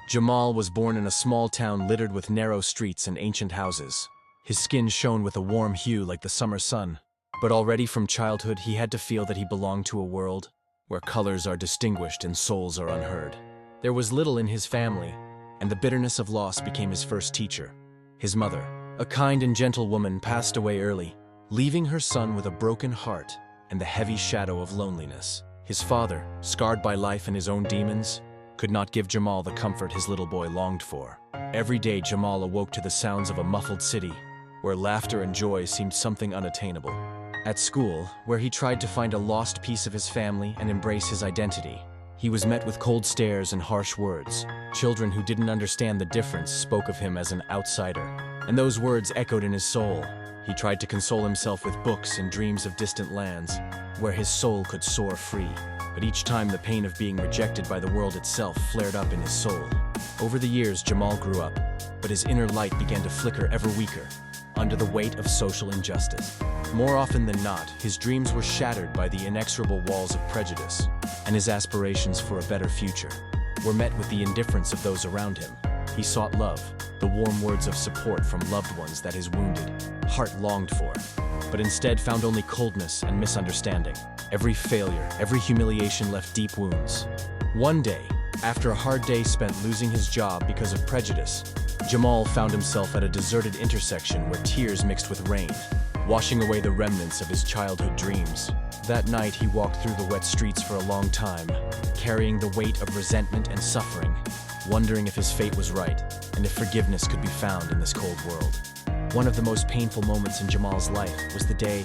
Jamal was born in a small town littered with narrow streets and ancient houses. His skin shone with a warm hue like the summer sun. But already from childhood he had to feel that he belonged to a world where colors are distinguished and souls are unheard. There was little in his family, and the bitterness of loss became his first teacher. His mother, a kind and gentle woman, passed away early, leaving her son with a broken heart and the heavy shadow of loneliness. His father, scarred by life and his own demons, could not give Jamal the comfort his little boy longed for. Every day Jamal awoke to the sounds of a muffled city, where laughter and joy seemed something unattainable. At school, where he tried to find a lost piece of his family and embrace his identity, he was met with cold stares and harsh words. Children who didn't understand the difference spoke of him as an outsider, and those words echoed in his soul. He tried to console himself with books and dreams of distant lands, where his soul could soar free. But each time the pain of being rejected by the world itself flared up in his soul. Over the years, Jamal grew up, but his inner light began to flicker ever weaker, under the weight of social injustice. More often than not, his dreams were shattered by the inexorable walls of prejudice, and his aspirations for a better future were met with the indifference of those around him. He sought love, the warm words of support from loved ones that his wounded heart longed for, but instead found only coldness and misunderstanding. Every failure, every humiliation left deep wounds. One day, after a hard day spent losing his job because of prejudice, Jamal found himself at a deserted intersection where tears mixed with rain, washing away the remnants of his childhood dreams. That night, he walked through the wet streets for a long time, carrying the weight of resentment and suffering, wondering if his fate was right and if forgiveness could be found in this cold world. One of the most painful moments in Jamal's life was the day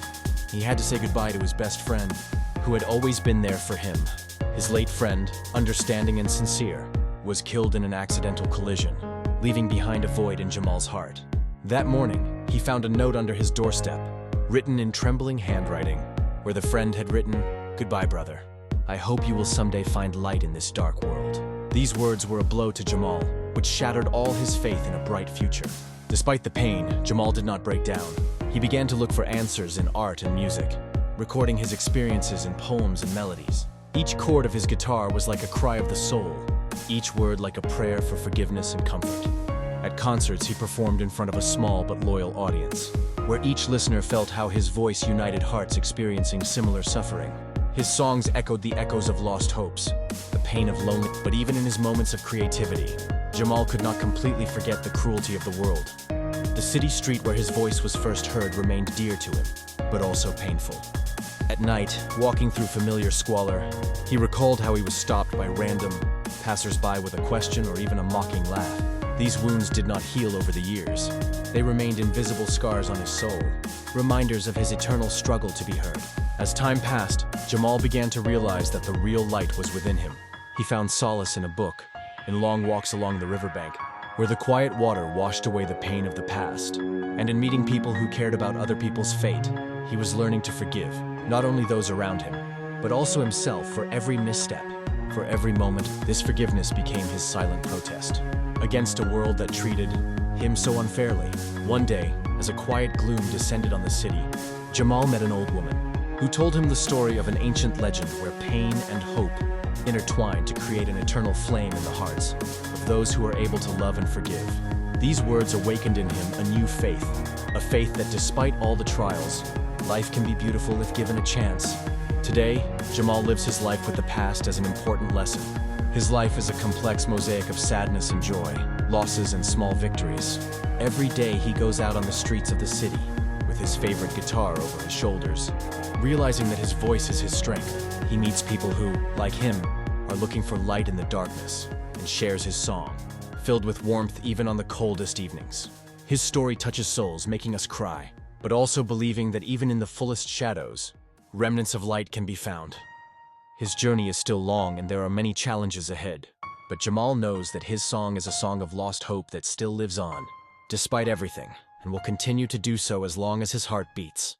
he had to say goodbye to his best friend, who had always been there for him. His late friend, understanding and sincere, was killed in an accidental collision, leaving behind a void in Jamal's heart. That morning, he found a note under his doorstep, written in trembling handwriting, where the friend had written, "Goodbye, brother. I hope you will someday find light in this dark world." These words were a blow to Jamal, which shattered all his faith in a bright future. Despite the pain, Jamal did not break down. He began to look for answers in art and music, recording his experiences in poems and melodies. Each chord of his guitar was like a cry of the soul, each word like a prayer for forgiveness and comfort. At concerts, he performed in front of a small but loyal audience, where each listener felt how his voice united hearts experiencing similar suffering. His songs echoed the echoes of lost hopes, the pain of loneliness. But even in his moments of creativity, Jamal could not completely forget the cruelty of the world. The city street where his voice was first heard remained dear to him, but also painful. At night, walking through familiar squalor, he recalled how he was stopped by random passers-by with a question or even a mocking laugh. These wounds did not heal over the years. They remained invisible scars on his soul, reminders of his eternal struggle to be heard. As time passed, Jamal began to realize that the real light was within him. He found solace in a book, in long walks along the riverbank, where the quiet water washed away the pain of the past, and in meeting people who cared about other people's fate. He was learning to forgive, not only those around him, but also himself for every misstep. For every moment, this forgiveness became his silent protest against a world that treated him so unfairly. One day, as a quiet gloom descended on the city, Jamal met an old woman who told him the story of an ancient legend where pain and hope intertwined to create an eternal flame in the hearts of those who are able to love and forgive. These words awakened in him a new faith, a faith that despite all the trials, life can be beautiful if given a chance. Today, Jamal lives his life with the past as an important lesson. His life is a complex mosaic of sadness and joy, losses and small victories. Every day he goes out on the streets of the city, with his favorite guitar over his shoulders, realizing that his voice is his strength. He meets people who, like him, are looking for light in the darkness, and shares his song, filled with warmth even on the coldest evenings. His story touches souls, making us cry, but also believing that even in the fullest shadows, remnants of light can be found. His journey is still long and there are many challenges ahead, but Jamal knows that his song is a song of lost hope that still lives on, despite everything, and will continue to do so as long as his heart beats.